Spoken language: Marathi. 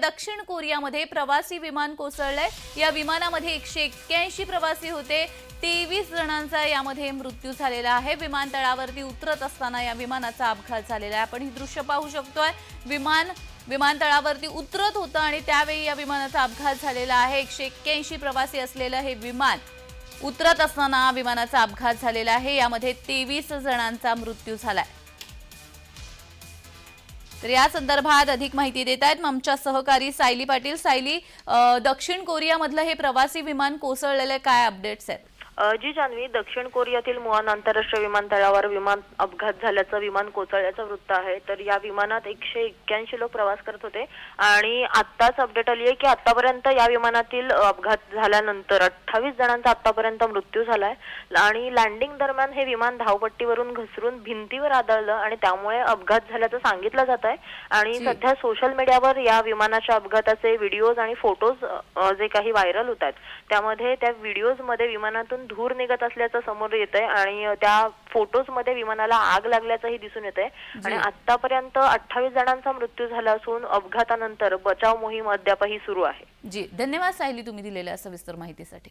दक्षिण कोरियामध्ये प्रवासी विमान कोसळलंय। या विमानामध्ये 181 प्रवासी होते। 23 जणांचा यामध्ये मृत्यू झालेला आहे। विमानतळावरती उतरत असताना या विमानाचा अपघात झालेला आहे। आपण ही दृश्य पाहू शकतोय। विमानतळावरती उतरत होतं आणि त्यावेळी या विमानाचा अपघात झालेला आहे। 181 प्रवासी असलेलं हे विमान उतरत असताना विमानाचा अपघात झालेला आहे। यामध्ये 23 जणांचा मृत्यू झालाय। तर या संदर्भात अधिक माहिती देत आहेत आमच्या सहकारी सायली पाटील। सायली, दक्षिण कोरियामधलं हे प्रवासी विमान कोसळलेले काय अपडेट्स आहेत? जी जान्हवी, दक्षिण कोरियातील मुआन आंतरराष्ट्रीय विमानतळावर विमान अपघात झाल्याचं, विमान कोसळल्याचं वृत्त आहे। तर या विमानात 181 लोक प्रवास करत होते आणि आत्ताच अपडेट आली आहे की आतापर्यंत या विमानातील अपघात झाल्यानंतर 28 जणांचा आतापर्यंत मृत्यू झालाय आणि लँडिंग दरम्यान हे विमान धावपट्टीवरून घसरून भिंतीवर आदळलं आणि त्यामुळे अपघात झाल्याचं सांगितलं जात आहे। आणि सध्या सोशल मीडियावर या विमानाच्या अपघाताचे व्हिडिओज आणि फोटोज जे काही व्हायरल होत आहेत त्यामध्ये त्या व्हिडिओजमध्ये विमानातून धूर निघत असल्याचं समोर येतंय आणि त्या फोटोजमध्ये विमानाला आग लागल्याचंही दिसून येतंय। आणि आतापर्यंत 28 जणांचा मृत्यू झाला असून अपघातानंतर बचाव मोहीम अद्यापही सुरू आहे। जी, धन्यवाद सायली, तुम्ही दिलेल्या सविस्तर माहितीसाठी।